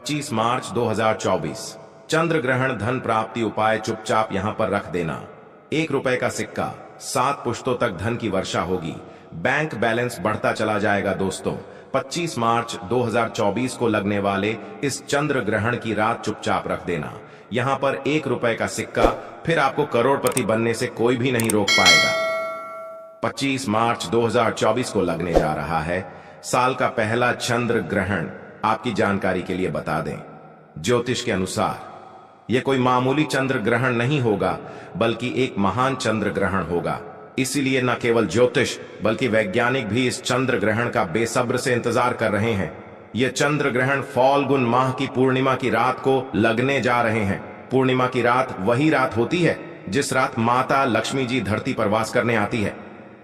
25 मार्च 2024। चंद्र ग्रहण धन प्राप्ति उपाय चुपचाप यहां पर रख देना। 1 रुपए का सिक्का, 7 पुश्तों तक धन की वर्षा होगी। बैंक बैलेंस बढ़ता चला जाएगा। दोस्तों 25 मार्च 2024 को लगने वाले इस चंद्र ग्रहण की रात चुपचाप रख देना। यहां पर 1 रुपए का सिक्का, फिर आपको करोड़पति बनने से कोई भी नहीं रोक पाएगा। 25 मार्च 2024 को लगने जा रहा है साल का पहला चंद्र ग्रहण। आपकी जानकारी के लिए बता दें, ज्योतिष के अनुसार यह कोई मामूली चंद्र ग्रहण नहीं होगा, बल्कि एक महान चंद्र ग्रहण होगा। इसीलिए न केवल ज्योतिष बल्कि वैज्ञानिक भी इस चंद्र ग्रहण का बेसब्र से इंतजार कर रहे हैं। यह चंद्र ग्रहण फाल्गुन माह की पूर्णिमा की रात को लगने जा रहे हैं। पूर्णिमा की रात वही रात होती है जिस रात माता लक्ष्मी जी धरती पर वास करने आती है।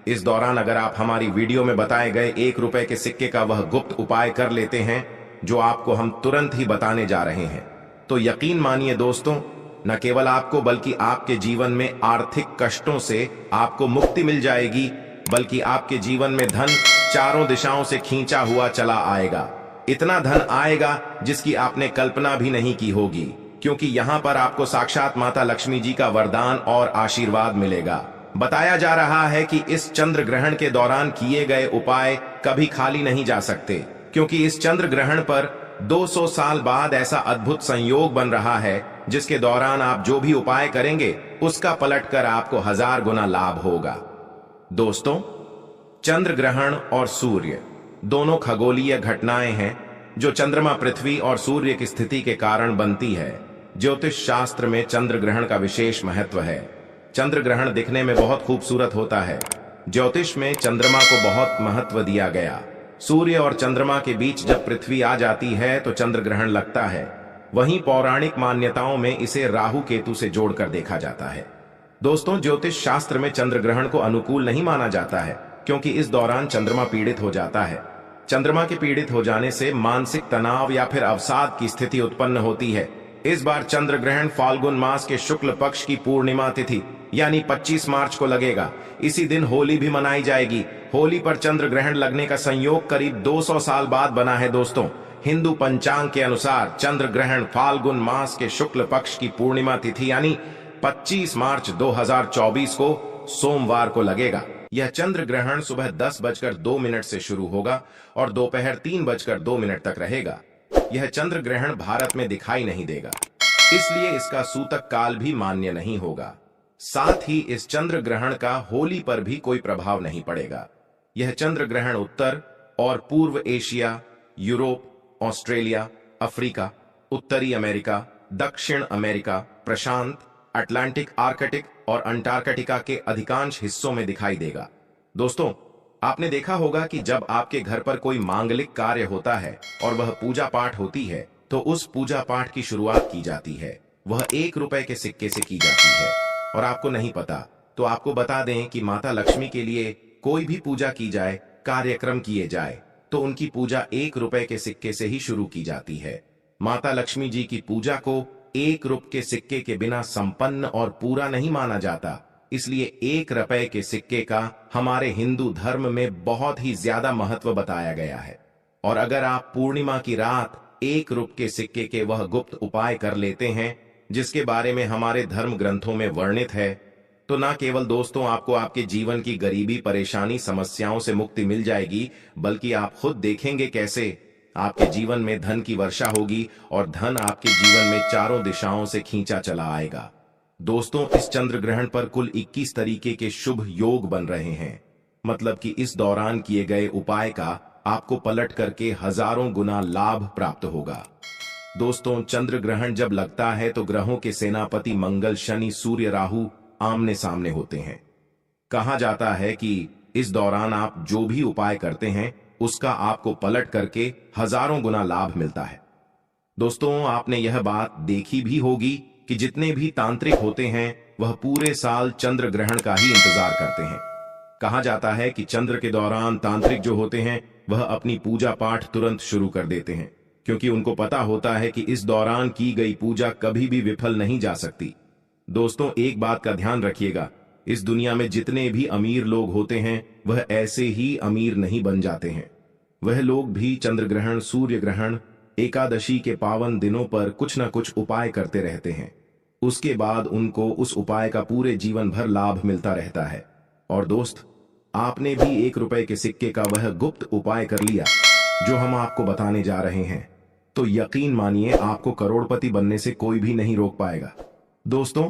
इस दौरान अगर आप हमारी वीडियो में बताए गए 1 रुपए के सिक्के का वह गुप्त उपाय कर लेते हैं जो आपको हम तुरंत ही बताने जा रहे हैं, तो यकीन मानिए दोस्तों, न केवल आपको बल्कि आपके जीवन में आर्थिक कष्टों से आपको मुक्ति मिल जाएगी, बल्कि आपके जीवन में धन चारों दिशाओं से खींचा हुआ चला आएगा। इतना धन आएगा जिसकी आपने कल्पना भी नहीं की होगी, क्योंकि यहां पर आपको साक्षात माता लक्ष्मी जी का वरदान और आशीर्वाद मिलेगा। बताया जा रहा है कि इस चंद्र ग्रहण के दौरान किए गए उपाय कभी खाली नहीं जा सकते, क्योंकि इस चंद्र ग्रहण पर 200 साल बाद ऐसा अद्भुत संयोग बन रहा है जिसके दौरान आप जो भी उपाय करेंगे उसका पलटकर आपको 1000 गुना लाभ होगा। दोस्तों, चंद्र ग्रहण और सूर्य दोनों खगोलीय घटनाएं हैं जो चंद्रमा, पृथ्वी और सूर्य की स्थिति के कारण बनती है। ज्योतिष शास्त्र में चंद्र ग्रहण का विशेष महत्व है। चंद्र ग्रहण दिखने में बहुत खूबसूरत होता है। ज्योतिष में चंद्रमा को बहुत महत्व दिया गया। सूर्य और चंद्रमा के बीच जब पृथ्वी आ जाती है तो चंद्र ग्रहण लगता है। वहीं पौराणिक मान्यताओं में इसे राहु केतु से जोड़कर देखा जाता है। दोस्तों, ज्योतिष शास्त्र में चंद्र ग्रहण को अनुकूल नहीं माना जाता है, क्योंकि इस दौरान चंद्रमा पीड़ित हो जाता है। चंद्रमा के पीड़ित हो जाने से मानसिक तनाव या फिर अवसाद की स्थिति उत्पन्न होती है। इस बार चंद्र ग्रहण फाल्गुन मास के शुक्ल पक्ष की पूर्णिमा तिथि यानी 25 मार्च को लगेगा। इसी दिन होली भी मनाई जाएगी। होली पर चंद्र ग्रहण लगने का संयोग करीब 200 साल बाद बना है। दोस्तों, हिंदू पंचांग के अनुसार चंद्र ग्रहण फाल्गुन मास के शुक्ल पक्ष की पूर्णिमा तिथि यानी 25 मार्च 2024 को सोमवार को लगेगा। यह चंद्र ग्रहण सुबह 10:02 से शुरू होगा और दोपहर 3:02 तक रहेगा। यह चंद्र ग्रहण भारत में दिखाई नहीं देगा, इसलिए इसका सूतक काल भी मान्य नहीं होगा। साथ ही इस चंद्र ग्रहण का होली पर भी कोई प्रभाव नहीं पड़ेगा। यह चंद्र ग्रहण उत्तर और पूर्व एशिया, यूरोप, ऑस्ट्रेलिया, अफ्रीका, उत्तरी अमेरिका, दक्षिण अमेरिका, प्रशांत, अटलांटिक, आर्कटिक और अंटार्कटिका के अधिकांश हिस्सों में दिखाई देगा। दोस्तों, आपने देखा होगा कि जब आपके घर पर कोई मांगलिक कार्य होता है और वह पूजा पाठ होती है तो उस पूजा पाठ की शुरुआत की जाती है, वह 1 रुपए के सिक्के से की जाती है। और आपको नहीं पता तो आपको बता दें कि माता लक्ष्मी के लिए कोई भी पूजा की जाए, कार्यक्रम किए जाए, तो उनकी पूजा 1 रुपए के सिक्के से ही शुरू की जाती है। माता लक्ष्मी जी की पूजा को 1 रुपए के सिक्के के बिना संपन्न और पूरा नहीं माना जाता, इसलिए 1 रुपए के सिक्के का हमारे हिंदू धर्म में बहुत ही ज्यादा महत्व बताया गया है। और अगर आप पूर्णिमा की रात 1 रुपए के सिक्के के वह गुप्त उपाय कर लेते हैं जिसके बारे में हमारे धर्म ग्रंथों में वर्णित है, तो ना केवल दोस्तों आपको आपके जीवन की गरीबी, परेशानी, समस्याओं से मुक्ति मिल जाएगी, बल्कि आप खुद देखेंगे कैसे आपके जीवन में धन की वर्षा होगी और धन आपके जीवन में चारों दिशाओं से खींचा चला आएगा। दोस्तों, इस चंद्र ग्रहण पर कुल 21 तरीके के शुभ योग बन रहे हैं। मतलब कि इस दौरान किए गए उपाय का आपको पलट करके हजारों गुना लाभ प्राप्त होगा। दोस्तों, चंद्र ग्रहण जब लगता है तो ग्रहों के सेनापति मंगल, शनि, सूर्य, राहु आमने सामने होते हैं। कहा जाता है कि इस दौरान आप जो भी उपाय करते हैं उसका आपको पलट करके हजारों गुना लाभ मिलता है। दोस्तों, आपने यह बात देखी भी होगी कि जितने भी तांत्रिक होते हैं वह पूरे साल चंद्र ग्रहण का ही इंतजार करते हैं। कहा जाता है कि चंद्र के दौरान तांत्रिक जो होते हैं वह अपनी पूजा पाठ तुरंत शुरू कर देते हैं, क्योंकि उनको पता होता है कि इस दौरान की गई पूजा कभी भी विफल नहीं जा सकती। दोस्तों, एक बात का ध्यान रखिएगा, इस दुनिया में जितने भी अमीर लोग होते हैं वह ऐसे ही अमीर नहीं बन जाते हैं। वह लोग भी चंद्र ग्रहण, सूर्य ग्रहण एकादशी के पावन दिनों पर कुछ न कुछ उपाय करते रहते हैं। उसके बाद उनको उस उपाय का पूरे जीवन भर लाभ मिलता रहता है। और दोस्त, आपने भी 1 रुपए के सिक्के का वह गुप्त उपाय कर लिया जो हम आपको बताने जा रहे हैं, तो यकीन मानिए आपको करोड़पति बनने से कोई भी नहीं रोक पाएगा। दोस्तों,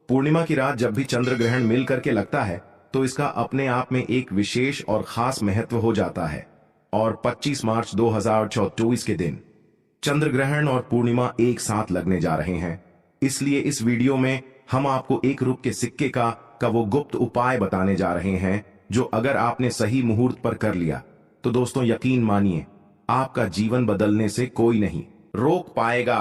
पूर्णिमा की रात जब भी चंद्र ग्रहण मिल करके लगता है तो इसका अपने आप में एक विशेष और खास महत्व हो जाता है। और 25 मार्च 2024 के दिन चंद्र ग्रहण और पूर्णिमा एक साथ लगने जा रहे हैं। इसलिए इस वीडियो में हम आपको 1 रुपए के सिक्के का वो गुप्त उपाय बताने जा रहे हैं जो अगर आपने सही मुहूर्त पर कर लिया तो दोस्तों यकीन मानिए आपका जीवन बदलने से कोई नहीं रोक पाएगा।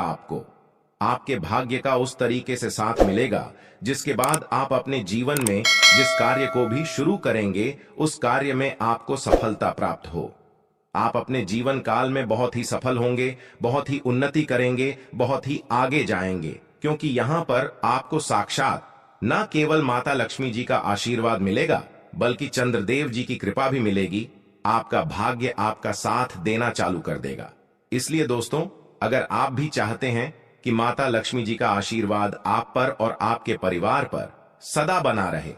आपके भाग्य का उस तरीके से साथ मिलेगा जिसके बाद आप अपने जीवन में जिस कार्य को भी शुरू करेंगे उस कार्य में आपको सफलता प्राप्त हो। आप अपने जीवन काल में बहुत ही सफल होंगे, बहुत ही उन्नति करेंगे, बहुत ही आगे जाएंगे, क्योंकि यहां पर आपको साक्षात न केवल माता लक्ष्मी जी का आशीर्वाद मिलेगा बल्कि चंद्रदेव जी की कृपा भी मिलेगी। आपका भाग्य आपका साथ देना चालू कर देगा। इसलिए दोस्तों, अगर आप भी चाहते हैं कि माता लक्ष्मी जी का आशीर्वाद आप पर और आपके परिवार पर सदा बना रहे,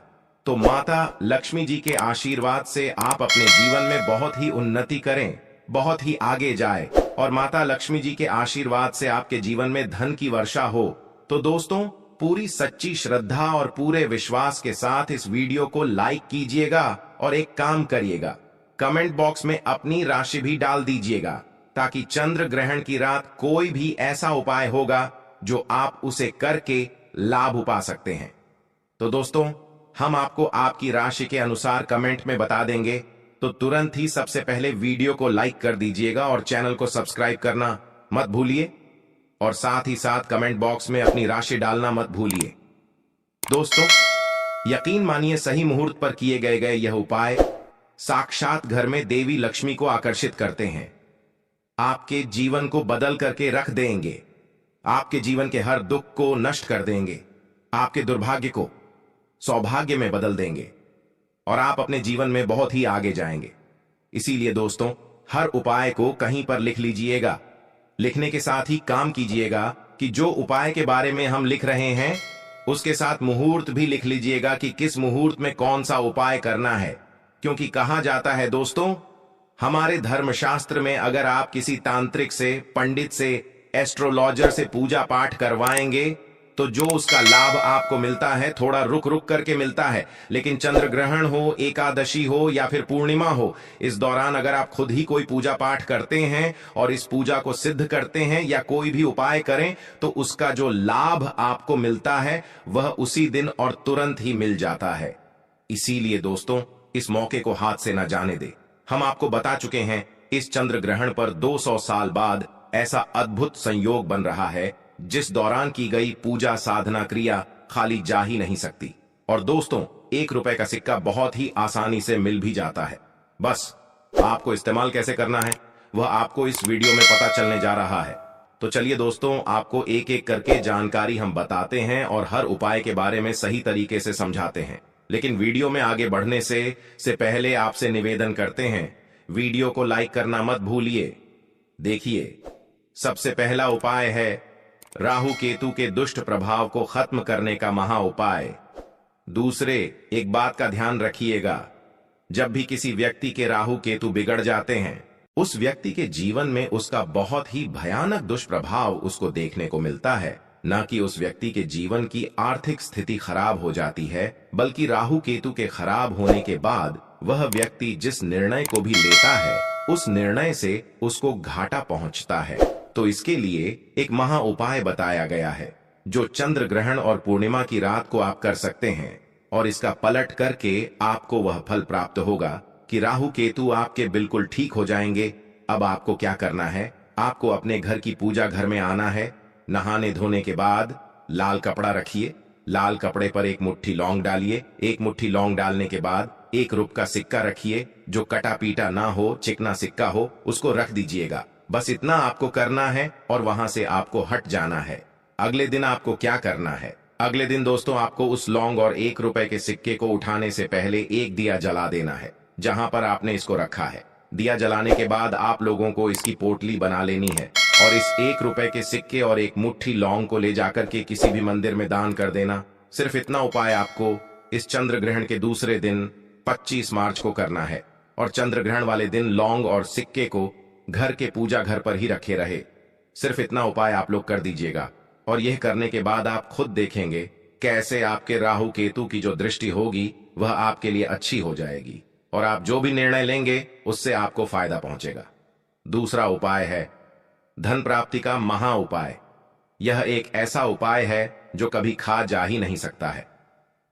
तो माता लक्ष्मी जी के आशीर्वाद से आप अपने जीवन में बहुत ही उन्नति करें, बहुत ही आगे जाए और माता लक्ष्मी जी के आशीर्वाद से आपके जीवन में धन की वर्षा हो, तो दोस्तों पूरी सच्ची श्रद्धा और पूरे विश्वास के साथ इस वीडियो को लाइक कीजिएगा और एक काम करिएगा, कमेंट बॉक्स में अपनी राशि भी डाल दीजिएगा ताकि चंद्र ग्रहण की रात कोई भी ऐसा उपाय होगा जो आप उसे करके लाभ उपा सकते हैं। तो दोस्तों, हम आपको आपकी राशि के अनुसार कमेंट में बता देंगे, तो तुरंत ही सबसे पहले वीडियो को लाइक कर दीजिएगा और चैनल को सब्सक्राइब करना मत भूलिए और साथ ही साथ कमेंट बॉक्स में अपनी राशि डालना मत भूलिए। दोस्तों, यकीन मानिए सही मुहूर्त पर किए गए यह उपाय साक्षात घर में देवी लक्ष्मी को आकर्षित करते हैं, आपके जीवन को बदल करके रख देंगे, आपके जीवन के हर दुख को नष्ट कर देंगे, आपके दुर्भाग्य को सौभाग्य में बदल देंगे और आप अपने जीवन में बहुत ही आगे जाएंगे। इसीलिए दोस्तों, हर उपाय को कहीं पर लिख लीजिएगा। लिखने के साथ ही काम कीजिएगा कि जो उपाय के बारे में हम लिख रहे हैं उसके साथ मुहूर्त भी लिख लीजिएगा कि किस मुहूर्त में कौन सा उपाय करना है। क्योंकि कहा जाता है दोस्तों, हमारे धर्मशास्त्र में अगर आप किसी तांत्रिक से, पंडित से, एस्ट्रोलॉजर से पूजा पाठ करवाएंगे तो जो उसका लाभ आपको मिलता है थोड़ा रुक रुक करके मिलता है, लेकिन चंद्र ग्रहण हो, एकादशी हो या फिर पूर्णिमा हो, इस दौरान अगर आप खुद ही कोई पूजा पाठ करते हैं और इस पूजा को सिद्ध करते हैं या कोई भी उपाय करें तो उसका जो लाभ आपको मिलता है वह उसी दिन और तुरंत ही मिल जाता है। इसीलिए दोस्तों, इस मौके को हाथ से न जाने दे। हम आपको बता चुके हैं इस चंद्र ग्रहण पर 200 साल बाद ऐसा अद्भुत संयोग बन रहा है जिस दौरान की गई पूजा साधना क्रिया खाली जा ही नहीं सकती। और दोस्तों, 1 रुपए का सिक्का बहुत ही आसानी से मिल भी जाता है। बस आपको इस्तेमाल कैसे करना है वह आपको इस वीडियो में पता चलने जा रहा है। तो चलिए दोस्तों, आपको एक एक करके जानकारी हम बताते हैं और हर उपाय के बारे में सही तरीके से समझाते हैं। लेकिन वीडियो में आगे बढ़ने से पहले आपसे निवेदन करते हैं, वीडियो को लाइक करना मत भूलिए। देखिए, सबसे पहला उपाय है राहु केतु के दुष्ट प्रभाव को खत्म करने का महा उपाय। दूसरे, एक बात का ध्यान रखिएगा, जब भी किसी व्यक्ति के राहु केतु बिगड़ जाते हैं उस व्यक्ति के जीवन में उसका बहुत ही भयानक दुष्प्रभाव उसको देखने को मिलता है। न कि उस व्यक्ति के जीवन की आर्थिक स्थिति खराब हो जाती है, बल्कि राहु केतु के खराब होने के बाद वह व्यक्ति जिस निर्णय को भी लेता है उस निर्णय से उसको घाटा पहुंचता है। तो इसके लिए एक महा उपाय बताया गया है जो चंद्र ग्रहण और पूर्णिमा की रात को आप कर सकते हैं और इसका पलट करके आपको वह फल प्राप्त होगा कि राहु केतु आपके बिल्कुल ठीक हो जाएंगे। अब आपको क्या करना है, आपको अपने घर की पूजा घर में आना है। नहाने धोने के बाद लाल कपड़ा रखिए, लाल कपड़े पर 1 मुट्ठी लौंग डालिए। 1 मुट्ठी लौंग डालने के बाद 1 रुपए का सिक्का रखिए, जो कटा पीटा ना हो, चिकना सिक्का हो, उसको रख दीजिएगा। बस इतना आपको करना है और वहां से आपको हट जाना है। अगले दिन आपको क्या करना है, अगले दिन दोस्तों आपको उस लौंग और 1 रुपए के सिक्के को उठाने से पहले एक दिया जला देना है जहां पर आपने इसको रखा है। दिया जलाने के बाद आप लोगों को इसकी पोटली बना लेनी है और इस 1 रुपए के सिक्के और एक मुट्ठी लौंग को ले जाकर के किसी भी मंदिर में दान कर देना। सिर्फ इतना उपाय आपको इस चंद्र ग्रहण के दूसरे दिन 25 मार्च को करना है और चंद्र ग्रहण वाले दिन लौंग और सिक्के को घर के पूजा घर पर ही रखे रहे। सिर्फ इतना उपाय आप लोग कर दीजिएगा और यह करने के बाद आप खुद देखेंगे कैसे आपके राहु केतु की जो दृष्टि होगी वह आपके लिए अच्छी हो जाएगी और आप जो भी निर्णय लेंगे उससे आपको फायदा पहुंचेगा। दूसरा उपाय है धन प्राप्ति का महा उपाय। यह एक ऐसा उपाय है जो कभी खा जा ही नहीं सकता है।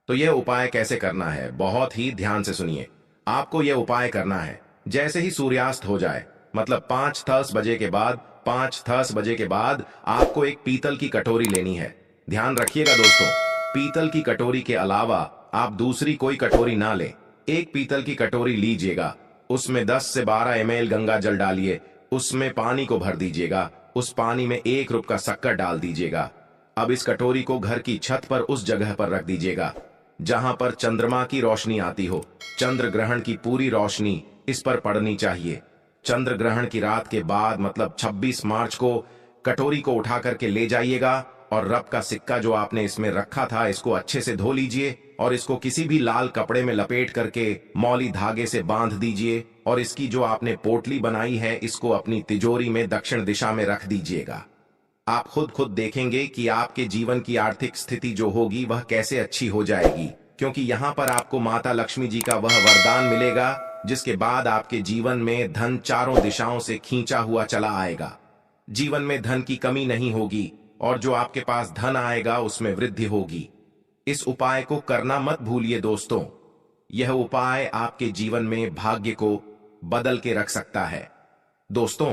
तो यह उपाय कैसे करना है, बहुत ही ध्यान से सुनिए। आपको यह उपाय करना है जैसे ही सूर्यास्त हो जाए, मतलब 5:10 बजे के बाद 5:10 बजे के बाद आपको एक पीतल की कटोरी लेनी है। ध्यान रखिएगा दोस्तों, पीतल की कटोरी के अलावा आप दूसरी कोई कटोरी ना लें। एक पीतल की कटोरी लीजिएगा, उसमें 10 से 12 ml गंगा जल डालिए, उसमें पानी को भर दीजिएगा, उस पानी में 1 रुपए का शक्कर डाल दीजिएगा। अब इस कटोरी को घर की छत पर उस जगह पर रख दीजिएगा जहां पर चंद्रमा की रोशनी आती हो। चंद्र ग्रहण की पूरी रोशनी इस पर पड़नी चाहिए। चंद्र ग्रहण की रात के बाद मतलब 26 मार्च को कटोरी को उठा करके ले जाइएगा और रब का सिक्का जो आपने इसमें रखा था इसको अच्छे से धो लीजिए और इसको किसी भी लाल कपड़े में लपेट करके मौली धागे से बांध दीजिए और इसकी जो आपने पोटली बनाई है इसको अपनी तिजोरी में दक्षिण दिशा में रख दीजिएगा। आप खुद देखेंगे कि आपके जीवन की आर्थिक स्थिति जो होगी वह कैसे अच्छी हो जाएगी, क्योंकि यहाँ पर आपको माता लक्ष्मी जी का वह वरदान मिलेगा जिसके बाद आपके जीवन में धन चारों दिशाओं से खींचा हुआ चला आएगा। जीवन में धन की कमी नहीं होगी और जो आपके पास धन आएगा उसमें वृद्धि होगी। इस उपाय को करना मत भूलिए दोस्तों, यह उपाय आपके जीवन में भाग्य को बदल के रख सकता है। दोस्तों,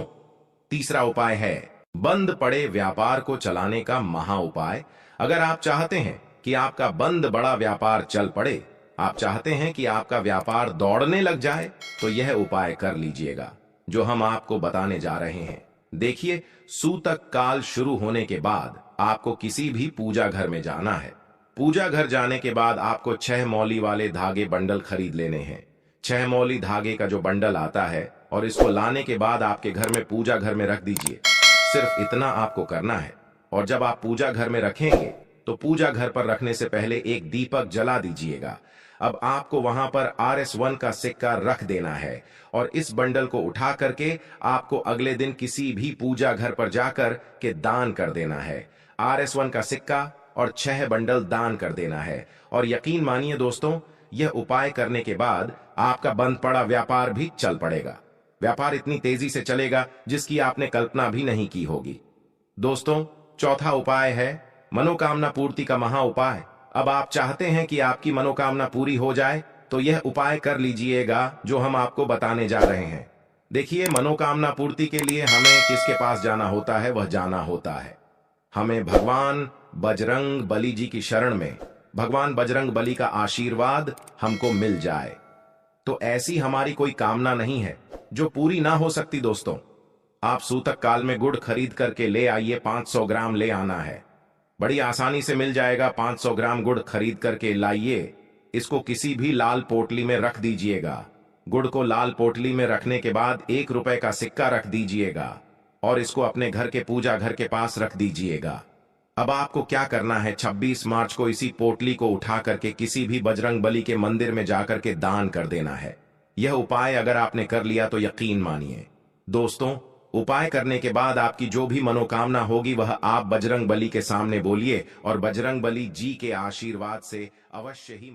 तीसरा उपाय है बंद पड़े व्यापार को चलाने का महा उपाय। अगर आप चाहते हैं कि आपका बंद बड़ा व्यापार चल पड़े, आप चाहते हैं कि आपका व्यापार दौड़ने लग जाए, तो यह उपाय कर लीजिएगा जो हम आपको बताने जा रहे हैं। देखिए, सूतक काल शुरू होने के बाद आपको किसी भी पूजा घर में जाना है। पूजा घर जाने के बाद आपको 6 मौली वाले धागे बंडल खरीद लेने हैं। 6 मौली धागे का जो बंडल आता है और इसको लाने के बाद आपके घर में पूजा घर में रख दीजिए। सिर्फ इतना आपको करना है और जब आप पूजा घर में रखेंगे तो पूजा घर पर रखने से पहले एक दीपक जला दीजिएगा। अब आपको वहां पर RS1 का सिक्का रख देना है और इस बंडल को उठा करके आपको अगले दिन किसी भी पूजा घर पर जाकर के दान कर देना है। RS1 का सिक्का और 6 बंडल दान कर देना है और यकीन मानिए दोस्तों, यह उपाय करने के बाद आपका बंद पड़ा व्यापार भी चल पड़ेगा। व्यापार इतनी तेजी से चलेगा जिसकी आपने कल्पना भी नहीं की होगी। दोस्तों, चौथा उपाय है मनोकामना पूर्ति का महा उपाय। अब आप चाहते हैं कि आपकी मनोकामना पूरी हो जाए तो यह उपाय कर लीजिएगा जो हम आपको बताने जा रहे हैं। देखिए, मनोकामना पूर्ति के लिए हमें किसके पास जाना होता है, वह जाना होता है हमें भगवान बजरंग बली जी की शरण में। भगवान बजरंग बली का आशीर्वाद हमको मिल जाए तो ऐसी हमारी कोई कामना नहीं है जो पूरी ना हो सकती। दोस्तों, आप सूतक काल में गुड़ खरीद करके ले आइए, 500 ग्राम ले आना है, बड़ी आसानी से मिल जाएगा। 500 ग्राम गुड़ खरीद करके लाइए, इसको किसी भी लाल पोटली में रख दीजिएगा। गुड़ को लाल पोटली में रखने के बाद 1 रुपए का सिक्का रख दीजिएगा और इसको अपने घर के पूजा घर के पास रख दीजिएगा। अब आपको क्या करना है, 26 मार्च को इसी पोटली को उठा करके किसी भी बजरंग बली के मंदिर में जाकर के दान कर देना है। यह उपाय अगर आपने कर लिया तो यकीन मानिए दोस्तों, उपाय करने के बाद आपकी जो भी मनोकामना होगी वह आप बजरंग बली के सामने बोलिए और बजरंग बली जी के आशीर्वाद से अवश्य ही